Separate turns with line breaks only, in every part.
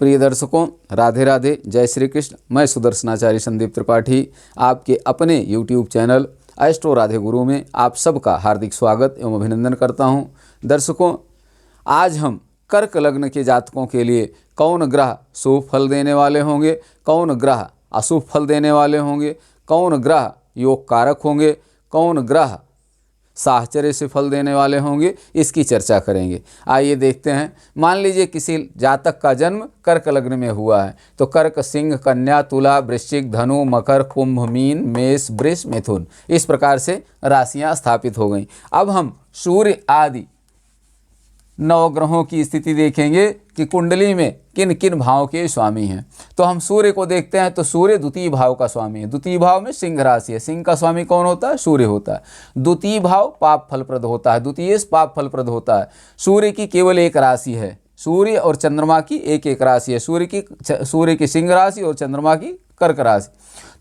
प्रिय दर्शकों, राधे राधे, जय श्री कृष्ण। मैं सुदर्शनाचार्य संदीप त्रिपाठी आपके अपने YouTube चैनल एस्ट्रो राधे गुरु में आप सबका हार्दिक स्वागत एवं अभिनंदन करता हूं। दर्शकों, आज हम कर्क लग्न के जातकों के लिए कौन ग्रह शुभ फल देने वाले होंगे, कौन ग्रह अशुभ फल देने वाले होंगे, कौन ग्रह योग कारक होंगे, कौन ग्रह साहचर्य से फल देने वाले होंगे, इसकी चर्चा करेंगे। आइए देखते हैं। मान लीजिए किसी जातक का जन्म कर्क लग्न में हुआ है, तो कर्क, सिंह, कन्या, तुला, वृश्चिक, धनु, मकर, कुंभ, मीन, मेष, वृष, मिथुन, इस प्रकार से राशियां स्थापित हो गई। अब हम सूर्य आदि नवग्रहों की स्थिति देखेंगे कि कुंडली में किन किन भाव के स्वामी हैं। तो हम सूर्य को देखते हैं, तो सूर्य द्वितीय भाव का स्वामी है। द्वितीय भाव में सिंह राशि है। सिंह का स्वामी कौन होता है? सूर्य होता है। द्वितीय भाव पाप फलप्रद होता है, द्वितीय पाप फलप्रद होता है। सूर्य की केवल एक राशि है, सूर्य और चंद्रमा की एक एक राशि है। सूर्य की सिंह राशि और चंद्रमा की कर्क राशि।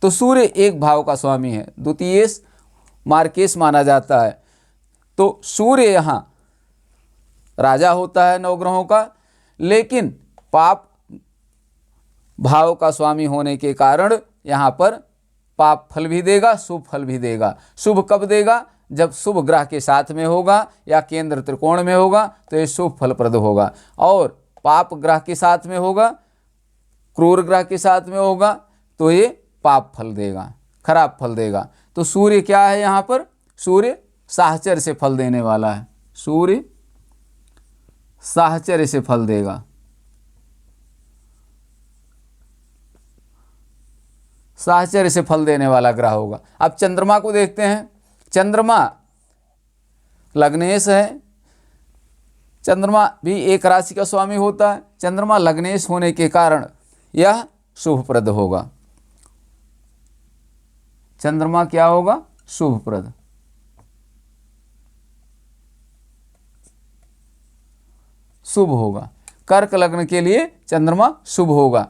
तो सूर्य एक भाव का स्वामी है, द्वितीय मार्केश माना जाता है। तो सूर्य यहाँ राजा होता है नवग्रहों का, लेकिन पाप भाव का स्वामी होने के कारण यहाँ पर पाप फल भी देगा, शुभ फल भी देगा। शुभ कब देगा? जब शुभ ग्रह के साथ में होगा या केंद्र त्रिकोण में होगा तो ये शुभ फलप्रद होगा। और पाप ग्रह के साथ में होगा, क्रूर ग्रह के साथ में होगा तो ये पाप फल देगा, खराब फल देगा। तो सूर्य क्या है यहाँ पर? सूर्य साहचर्य से फल देने वाला है। सूर्य साहचर्य से फल देगा। साहचर्य से फल देने वाला ग्रह होगा। अब चंद्रमा को देखते हैं। चंद्रमा लग्नेश है। चंद्रमा भी एक राशि का स्वामी होता है। चंद्रमा लग्नेश होने के कारण यह शुभप्रद होगा। चंद्रमा क्या होगा? शुभप्रद। शुभ होगा। कर्क लग्न के लिए चंद्रमा शुभ होगा।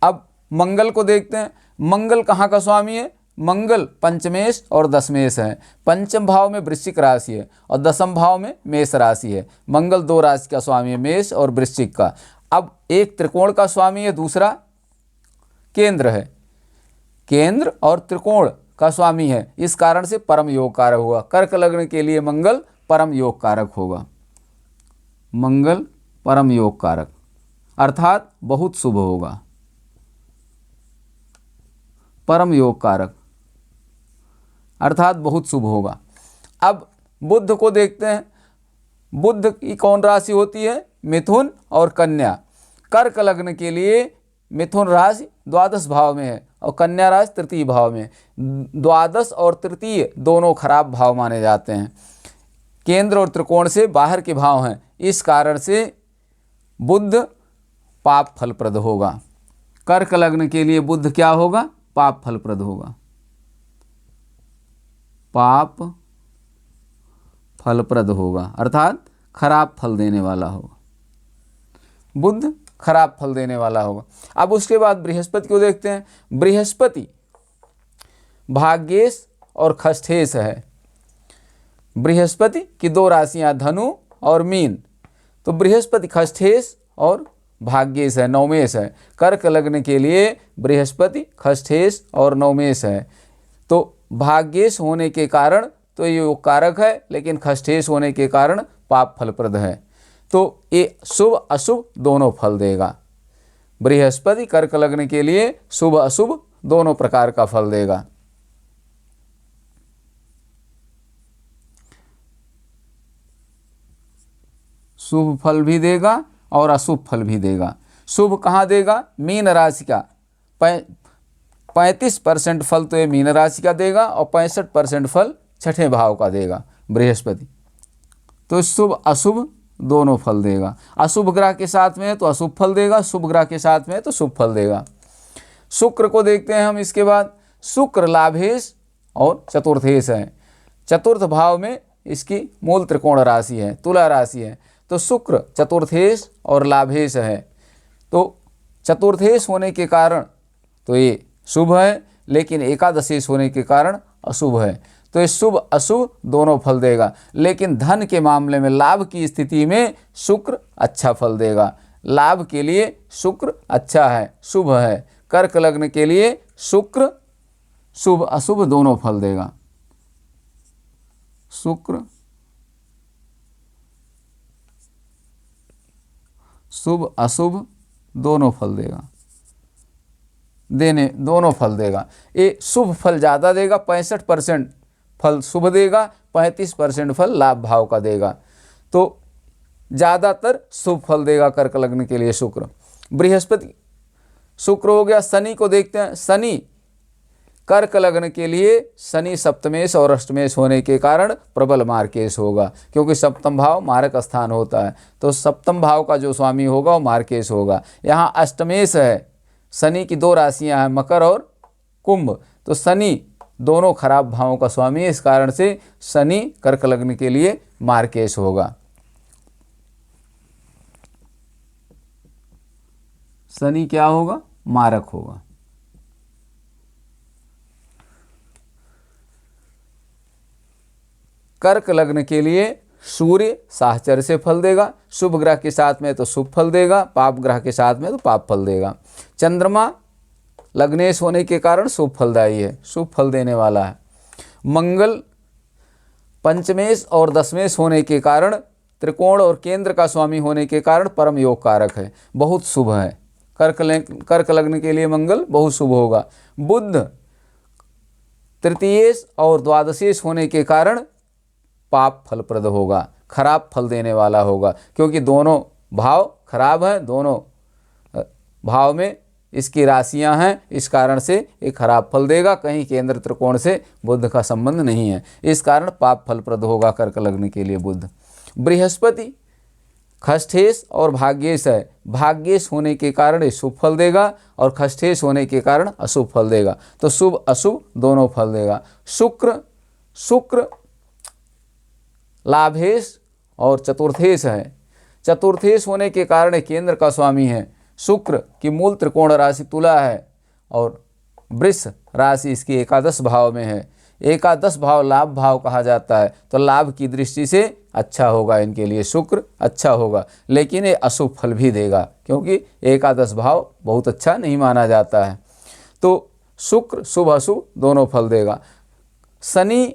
अब मंगल को देखते हैं। मंगल कहाँ का स्वामी है? मंगल पंचमेश और दशमेश है। पंचम भाव में वृश्चिक राशि है और दशम भाव में मेष राशि है। मंगल दो राशि का स्वामी है, मेष और वृश्चिक का। अब एक त्रिकोण का स्वामी है, दूसरा केंद्र है। केंद्र और त्रिकोण का स्वामी है, इस कारण से परम योग कारक होगा। कर्क लग्न के लिए मंगल परम योग कारक होगा। मंगल परम योग कारक अर्थात बहुत शुभ होगा। परम योग कारक अर्थात बहुत शुभ होगा। अब बुध को देखते हैं। बुध की कौन राशि होती है? मिथुन और कन्या। कर्क लग्न के लिए मिथुन राशि द्वादश भाव में है और कन्या राशि तृतीय भाव में। द्वादश और तृतीय दोनों खराब भाव माने जाते हैं, केंद्र और त्रिकोण से बाहर के भाव हैं। इस कारण से बुध पाप फलप्रद होगा। कर्क लग्न के लिए बुध क्या होगा? पाप फलप्रद होगा। पाप फलप्रद होगा अर्थात खराब फल देने वाला होगा। बुध खराब फल देने वाला होगा। अब उसके बाद बृहस्पति को देखते हैं। बृहस्पति भाग्येश और खष्ठेश है। बृहस्पति की दो राशियां धनु और मीन। तो बृहस्पति खष्ठेश और भाग्येश है, नवमेश है। कर्क लग्न के लिए बृहस्पति खष्ठेश और नवमेश है। तो भाग्येश होने के कारण तो ये योग कारक है, लेकिन खष्ठेश होने के कारण पाप फलप्रद है। तो ये शुभ अशुभ दोनों फल देगा। बृहस्पति कर्क लग्न के लिए शुभ अशुभ दोनों प्रकार का फल देगा। शुभ फल भी देगा और अशुभ फल भी देगा। शुभ कहाँ देगा? मीन राशि का 35% फल तो ये मीन राशि का देगा और 65% फल छठे भाव का देगा बृहस्पति। तो शुभ अशुभ दोनों फल देगा। अशुभ ग्रह के साथ में है तो अशुभ फल देगा, शुभ ग्रह के साथ में है तो शुभ फल देगा। शुक्र को देखते हैं हम। इसके बाद शुक्र लाभेश और चतुर्थेश है। चतुर्थ भाव में इसकी मूल त्रिकोण राशि है, तुला राशि है। तो शुक्र चतुर्थेश और लाभेश है। तो चतुर्थेश होने के कारण तो ये शुभ है, लेकिन एकादशेश होने के कारण अशुभ है। तो ये शुभ अशुभ दोनों फल देगा। लेकिन धन के मामले में लाभ की स्थिति में शुक्र अच्छा फल देगा, लाभ के लिए शुक्र अच्छा है, शुभ है। कर्क लग्न के लिए शुक्र शुभ अशुभ दोनों फल देगा। शुक्र शुभ अशुभ दोनों फल देगा, दोनों फल देगा। ये शुभ फल ज़्यादा देगा, 65% फल शुभ देगा, 35% फल लाभ भाव का देगा। तो ज़्यादातर शुभ फल देगा कर्क लग्न के लिए शुक्र। बृहस्पति शुक्र हो गया। शनि को देखते हैं। शनि कर्क लग्न के लिए शनि सप्तमेश और अष्टमेश होने के कारण प्रबल मार्केश होगा, क्योंकि सप्तम भाव मारक स्थान होता है। तो सप्तम भाव का जो स्वामी होगा वो मार्केश होगा। यहाँ अष्टमेश है, शनि की 2 राशियाँ हैं, मकर और कुंभ। तो शनि दोनों खराब भावों का स्वामी है, इस कारण से शनि कर्क लग्न के लिए मार्केश होगा। शनि क्या होगा? मारक होगा। कर्क लग्न के लिए सूर्य साहचर्य से फल देगा। शुभ ग्रह के साथ में तो शुभ फल देगा, पाप ग्रह के साथ में तो पाप फल देगा। चंद्रमा लग्नेश होने के कारण शुभ फलदायी है, शुभ फल देने वाला है। मंगल पंचमेश और दशमेश होने के कारण, त्रिकोण और केंद्र का स्वामी होने के कारण परम योग कारक है, बहुत शुभ है। कर्क लग्न के लिए मंगल बहुत शुभ होगा। बुध तृतीयेश और द्वादशेश होने के कारण पाप फलप्रद होगा, खराब फल देने वाला होगा, क्योंकि दोनों भाव खराब हैं, दोनों भाव में इसकी राशियां हैं, इस कारण से ये खराब फल देगा। कहीं केंद्र त्रिकोण से बुध का संबंध नहीं है, इस कारण पाप फलप्रद होगा कर्क लग्न के लिए बुध। बृहस्पति खष्ठेश और भाग्येश है, भाग्येश होने के कारण शुभ फल देगा और खष्ठेश होने के कारण अशुभ फल देगा। तो शुभ अशुभ दोनों फल देगा। शुक्र लाभेश और चतुर्थेश है, चतुर्थेश होने के कारण केंद्र का स्वामी है। शुक्र की मूल त्रिकोण राशि तुला है और वृष राशि इसकी एकादश भाव में है। एकादश भाव लाभ भाव कहा जाता है, तो लाभ की दृष्टि से अच्छा होगा, इनके लिए शुक्र अच्छा होगा, लेकिन ये अशुभ फल भी देगा, क्योंकि एकादश भाव बहुत अच्छा नहीं माना जाता है। तो शुक्र शुभ अशुभ दोनों फल देगा। शनि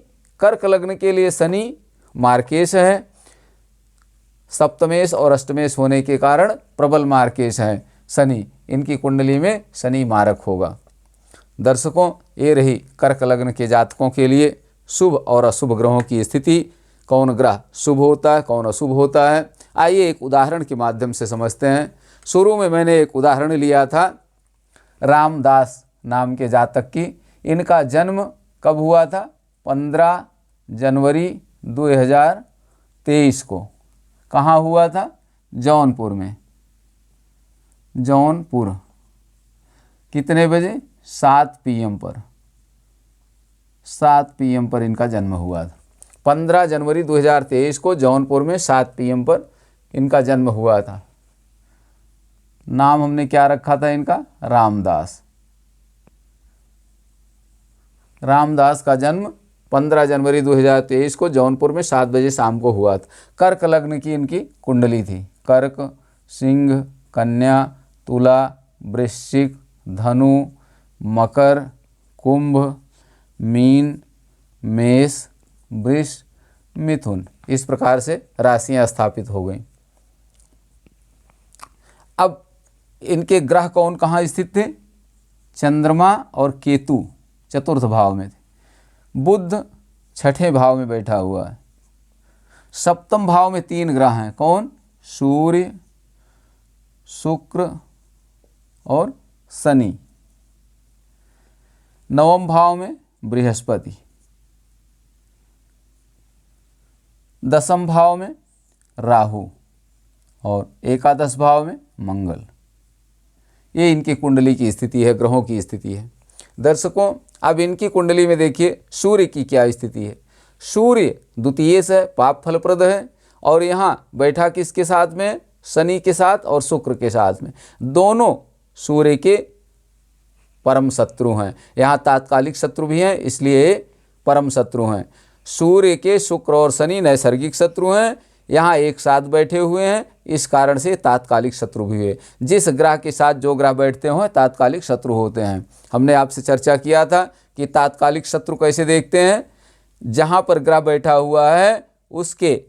कर्क लग्न के लिए शनि मार्केश है, सप्तमेश और अष्टमेश होने के कारण प्रबल मार्केश है शनि, इनकी कुंडली में शनि मारक होगा। दर्शकों, ये रही कर्क लग्न के जातकों के लिए शुभ और अशुभ ग्रहों की स्थिति, कौन ग्रह शुभ होता है कौन अशुभ होता है। आइए एक उदाहरण के माध्यम से समझते हैं। शुरू में मैंने एक उदाहरण लिया था रामदास नाम के जातक की। इनका जन्म कब हुआ था? 15 जनवरी 2023 को। कहाँ हुआ था? जौनपुर में। जौनपुर कितने बजे? 7 PM पर, 7 PM पर इनका जन्म हुआ था। 15 जनवरी 2023 को जौनपुर में 7 PM पर इनका जन्म हुआ था। नाम हमने क्या रखा था इनका? रामदास। रामदास का जन्म 15 जनवरी 2023 को जौनपुर में 7 बजे शाम को हुआ था। कर्क लग्न की इनकी कुंडली थी। कर्क, सिंह, कन्या, तुला, वृश्चिक, धनु, मकर, कुंभ, मीन, मेष, वृष, मिथुन, इस प्रकार से राशियां स्थापित हो गईं। अब इनके ग्रह कौन कहाँ स्थित थे? चंद्रमा और केतु चतुर्थ भाव में थे। बुध छठे भाव में बैठा हुआ है। सप्तम भाव में 3 ग्रह हैं। कौन? सूर्य, शुक्र और शनि। नवम भाव में बृहस्पति। दसम भाव में राहु और एकादश भाव में मंगल। ये इनकी कुंडली की स्थिति है, ग्रहों की स्थिति है। दर्शकों, अब इनकी कुंडली में देखिए सूर्य की क्या स्थिति है। सूर्य द्वितीय से पाप फलप्रद है और यहाँ बैठा किसके साथ में? शनि के साथ और शुक्र के साथ में। दोनों सूर्य के परम शत्रु हैं। यहाँ तात्कालिक शत्रु भी हैं, इसलिए परम शत्रु हैं। सूर्य के शुक्र और शनि नैसर्गिक शत्रु हैं, यहाँ एक साथ बैठे हुए हैं, इस कारण से तात्कालिक शत्रु भी हुए। जिस ग्रह के साथ जो ग्रह बैठते हों तात्कालिक शत्रु होते हैं। हमने आपसे चर्चा किया था कि तात्कालिक शत्रु कैसे देखते हैं, जहाँ पर ग्रह बैठा हुआ है उसके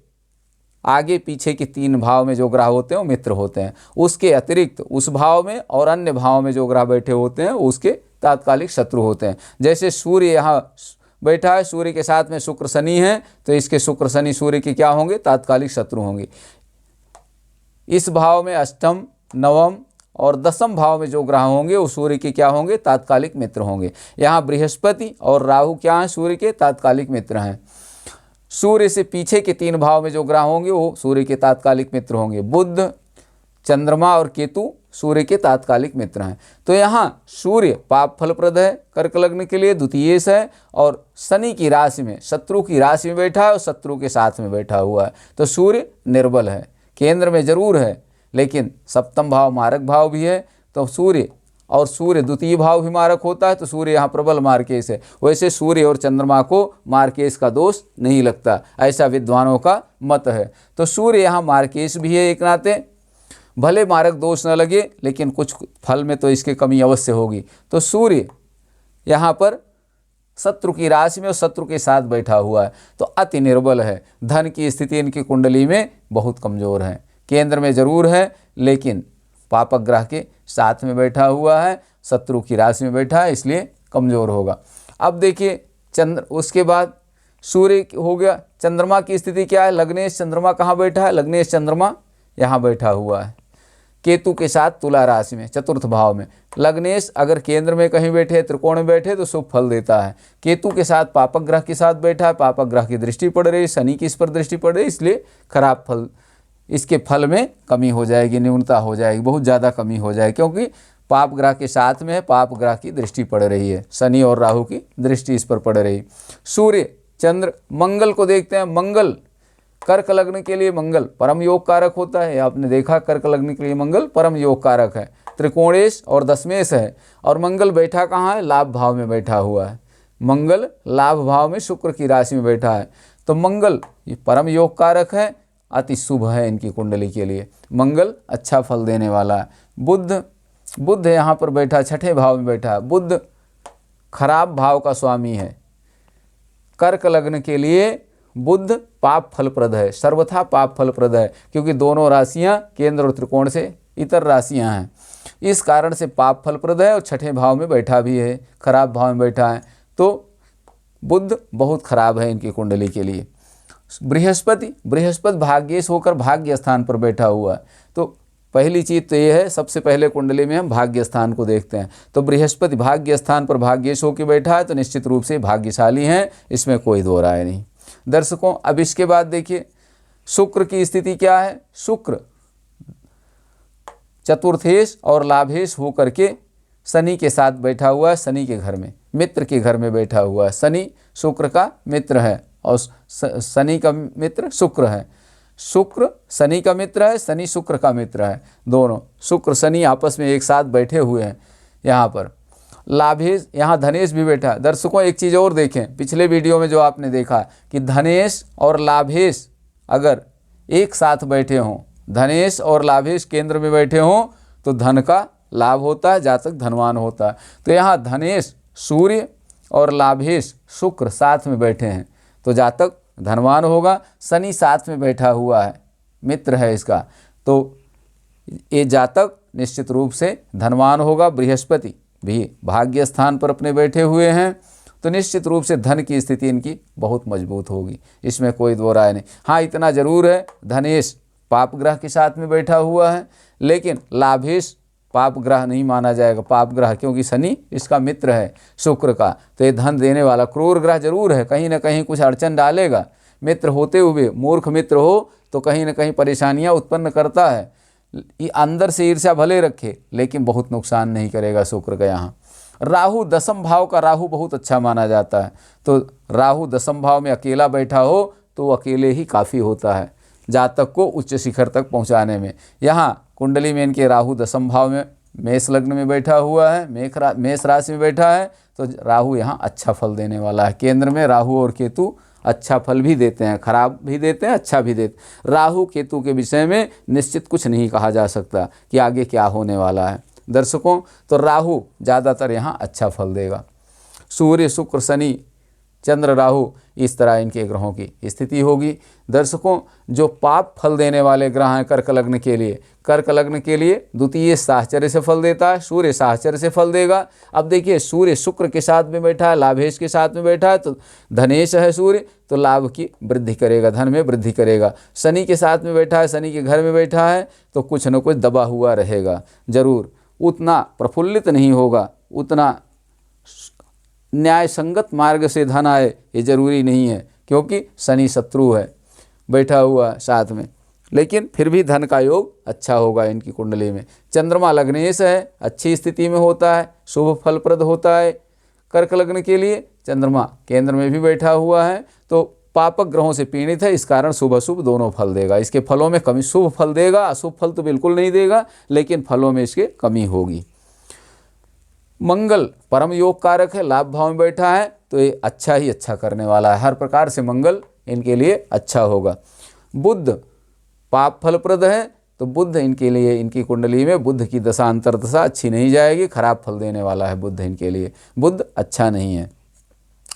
आगे पीछे के 3 भाव में जो ग्रह होते हैं वो मित्र होते हैं, उसके अतिरिक्त उस भाव में और अन्य भाव में जो ग्रह बैठे होते हैं उसके तात्कालिक शत्रु होते हैं। जैसे सूर्य यहाँ बैठा है, सूर्य के साथ में शुक्र शनि है, तो इसके शुक्र शनि सूर्य के क्या होंगे, तात्कालिक शत्रु होंगे। इस भाव में अष्टम, नवम और दसम भाव में जो ग्रह होंगे वो सूर्य के क्या होंगे, तात्कालिक मित्र होंगे। यहाँ बृहस्पति और राहु क्या हैं, सूर्य के तात्कालिक मित्र हैं। सूर्य से पीछे के 3 भाव में जो ग्रह होंगे वो सूर्य के तात्कालिक मित्र होंगे। बुध, चंद्रमा और केतु सूर्य के तात्कालिक मित्र हैं। तो यहाँ सूर्य पाप फलप्रद है कर्क लग्न के लिए, द्वितीयेश है, और शनि की राशि में, शत्रु की राशि में बैठा है और शत्रु के साथ में बैठा हुआ है। तो सूर्य निर्बल है, केंद्र में जरूर है लेकिन सप्तम भाव मारक भाव भी है, तो सूर्य द्वितीय भाव भी मारक होता है, तो सूर्य यहाँ प्रबल मार्केश है। वैसे सूर्य और चंद्रमा को मार्केश का दोष नहीं लगता, ऐसा विद्वानों का मत है। तो सूर्य यहाँ मार्केश भी है एक नाते, भले मारक दोष न लगे लेकिन कुछ फल में तो इसकी कमी अवश्य होगी। तो सूर्य यहाँ पर शत्रु की राशि में और शत्रु के साथ बैठा हुआ है, तो अति निर्बल है। धन की स्थिति इनकी कुंडली में बहुत कमज़ोर है, केंद्र में जरूर है लेकिन पापक ग्रह के साथ में बैठा हुआ है, शत्रु की राशि में बैठा है, इसलिए कमज़ोर होगा। अब देखिए उसके बाद सूर्य हो गया, चंद्रमा की स्थिति क्या है, लग्नेश चंद्रमा कहाँ बैठा है, लग्नेश चंद्रमा यहाँ बैठा हुआ है केतु के साथ तुला राशि में, चतुर्थ भाव में। लग्नेश अगर केंद्र में कहीं बैठे, त्रिकोण में बैठे तो शुभ फल देता है। केतु के साथ पापक ग्रह के साथ बैठा है, पापक ग्रह की दृष्टि पड़ रही, शनि की इस पर दृष्टि पड़ रही, इसलिए खराब फल, इसके फल में कमी हो जाएगी, न्यूनता हो जाएगी, बहुत ज़्यादा कमी हो जाएगी, क्योंकि पाप ग्रह के साथ में है, पाप ग्रह की दृष्टि पड़ रही है, शनि और राहु की दृष्टि इस पर पड़ रही। सूर्य चंद्र मंगल को देखते हैं। मंगल कर्क लग्न के लिए मंगल परम योग कारक होता है, आपने देखा कर्क लग्न के लिए मंगल परम योग कारक है, त्रिकोणेश और दशमेश है। और मंगल बैठा कहाँ है, लाभ भाव में बैठा हुआ है। मंगल लाभ भाव में शुक्र की राशि में बैठा है, तो मंगल ये परम योग कारक है, अति शुभ है इनकी कुंडली के लिए, मंगल अच्छा फल देने वाला है। बुध यहाँ पर बैठा, छठे भाव में बैठा है। बुध खराब भाव का स्वामी है, कर्क लग्न के लिए बुध पाप फलप्रद है, सर्वथा पाप फलप्रद है, क्योंकि दोनों राशियां केंद्र और त्रिकोण से इतर राशियां हैं, इस कारण से पाप फलप्रद है और छठे भाव में बैठा भी है, खराब भाव में बैठा है, तो बुध बहुत खराब है इनकी कुंडली के लिए। बृहस्पति भाग्येश होकर भाग्य स्थान पर बैठा हुआ है, तो पहली चीज़ तो ये है, सबसे पहले कुंडली में हम भाग्य स्थान को देखते हैं। तो बृहस्पति भाग्य स्थान पर भाग्येश होकर बैठा है, तो निश्चित रूप से भाग्यशाली हैं, इसमें कोई दो राय नहीं। दर्शकों अब इसके बाद देखिए शुक्र की स्थिति क्या है। शुक्र चतुर्थेश और लाभेश होकर के शनि के साथ बैठा हुआ है, शनि के घर में, मित्र के घर में बैठा हुआ है। शनि शुक्र का मित्र है और शनि का मित्र शुक्र है। शुक्र शनि का मित्र है, शनि शुक्र का मित्र है, दोनों शुक्र शनि आपस में एक साथ बैठे हुए हैं। यहाँ पर लाभेश, यहाँ धनेश भी बैठा है। दर्शकों एक चीज़ और देखें, पिछले वीडियो में जो आपने देखा कि धनेश और लाभेश अगर एक साथ बैठे हों, धनेश और लाभेश केंद्र में बैठे हों तो धन का लाभ होता है, जातक धनवान होता है। तो यहाँ धनेश सूर्य और लाभेश शुक्र साथ में बैठे हैं तो जातक धनवान होगा। शनि साथ में बैठा हुआ है, मित्र है इसका, तो ये जातक निश्चित रूप से धनवान होगा। बृहस्पति भी भाग्य स्थान पर अपने बैठे हुए हैं, तो निश्चित रूप से धन की स्थिति इनकी बहुत मजबूत होगी, इसमें कोई दो राय नहीं। हाँ इतना जरूर है, धनेश पाप ग्रह के साथ में बैठा हुआ है, लेकिन लाभेश पाप ग्रह नहीं माना जाएगा, पाप ग्रह, क्योंकि शनि इसका मित्र है शुक्र का, तो ये धन देने वाला क्रूर ग्रह जरूर है, कहीं ना कहीं कुछ अड़चन डालेगा। मित्र होते हुए मूर्ख मित्र हो तो कहीं ना कहीं परेशानियां उत्पन्न करता है। ये अंदर से ईर्ष्या भले रखे लेकिन बहुत नुकसान नहीं करेगा शुक्र का। यहाँ राहु दसम भाव का, राहु बहुत अच्छा माना जाता है, तो राहु दसम भाव में अकेला बैठा हो तो वो अकेले ही काफ़ी होता है जातक को उच्च शिखर तक पहुंचाने में। यहाँ कुंडली में इनके राहु दसम भाव में मेष लग्न में बैठा हुआ है, मेष राशि में बैठा है, तो राहु यहाँ अच्छा फल देने वाला है। केंद्र में राहु और केतु अच्छा फल भी देते हैं, खराब भी देते हैं, अच्छा भी देते हैं। राहु केतु के विषय में निश्चित कुछ नहीं कहा जा सकता कि आगे क्या होने वाला है दर्शकों। तो राहु ज़्यादातर यहाँ अच्छा फल देगा। सूर्य, शुक्र, शनि, चंद्र, राहु, इस तरह इनके ग्रहों की स्थिति होगी। दर्शकों, जो पाप फल देने वाले ग्रह हैं कर्क लग्न के लिए, कर्क लग्न के लिए द्वितीय साहचर्य से फल देता है, सूर्य साहचर्य से फल देगा। अब देखिए, सूर्य शुक्र के साथ में बैठा है, लाभेश के साथ में बैठा है, तो धनेश है सूर्य, तो लाभ की वृद्धि करेगा, धन में वृद्धि करेगा। शनि के साथ में बैठा है, शनि के घर में बैठा है, तो कुछ न कुछ दबा हुआ रहेगा जरूर, उतना प्रफुल्लित नहीं होगा, उतना न्याय संगत मार्ग से धन आए ये जरूरी नहीं है, क्योंकि शनि शत्रु है बैठा हुआ साथ में, लेकिन फिर भी धन का योग अच्छा होगा इनकी कुंडली में। चंद्रमा लग्नेश है, अच्छी स्थिति में होता है, शुभ फलप्रद होता है। कर्क लग्न के लिए चंद्रमा केंद्र में भी बैठा हुआ है, तो पापक ग्रहों से पीड़ित है, इस कारण शुभ अशुभ दोनों फल देगा। इसके फलों में कमी, शुभ फल देगा, अशुभ फल तो बिल्कुल नहीं देगा, लेकिन फलों में इसके कमी होगी। मंगल परम योग कारक है, लाभ भाव में बैठा है, तो ये अच्छा ही अच्छा करने वाला है, हर प्रकार से मंगल इनके लिए अच्छा होगा। बुध पाप फलप्रद है, तो बुध इनके लिए, इनकी कुंडली में बुध की दशा अंतर्दशा अच्छी नहीं जाएगी, खराब फल देने वाला है बुध इनके लिए, बुध अच्छा नहीं है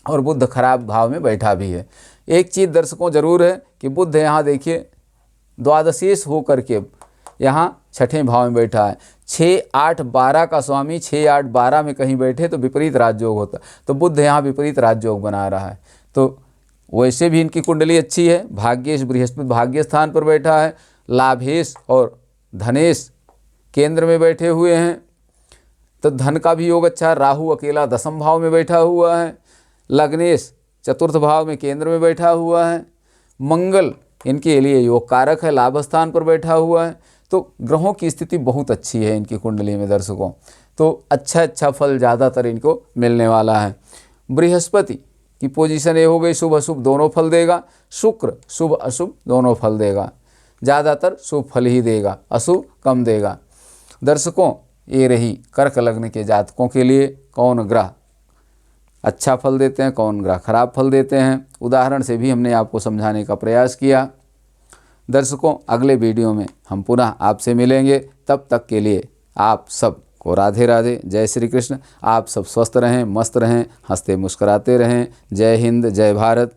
और बुध खराब भाव में बैठा भी है। एक चीज़ दर्शकों जरूर है कि बुध यहाँ देखिए द्वादशेश हो करके यहाँ छठे भाव में बैठा है, 6, 8, 12 का स्वामी 6, 8, 12 में कहीं बैठे तो विपरीत राजयोग होता, तो बुध यहाँ विपरीत राजयोग बना रहा है। तो वैसे भी इनकी कुंडली अच्छी है, भाग्येश बृहस्पति भाग्य स्थान पर बैठा है, लाभेश और धनेश केंद्र में बैठे हुए हैं, तो धन का भी योग अच्छा है। राहु अकेला दसम भाव में बैठा हुआ है, लग्नेश चतुर्थ भाव में केंद्र में बैठा हुआ है, मंगल इनके लिए योग कारक है, लाभ स्थान पर बैठा हुआ है। तो ग्रहों की स्थिति बहुत अच्छी है इनकी कुंडली में दर्शकों, तो अच्छा फल ज़्यादातर इनको मिलने वाला है। बृहस्पति की पोजीशन ये हो गई, शुभ अशुभ दोनों फल देगा। शुक्र शुभ अशुभ दोनों फल देगा, ज़्यादातर शुभ फल ही देगा, अशुभ कम देगा। दर्शकों, ये रही कर्क लग्न के जातकों के लिए कौन ग्रह अच्छा फल देते हैं, कौन ग्रह खराब फल देते हैं, उदाहरण से भी हमने आपको समझाने का प्रयास किया। दर्शकों, अगले वीडियो में हम पुनः आपसे मिलेंगे, तब तक के लिए आप सब को राधे राधे, जय श्री कृष्ण। आप सब स्वस्थ रहें, मस्त रहें, हंसते मुस्कुराते रहें। जय हिंद, जय भारत।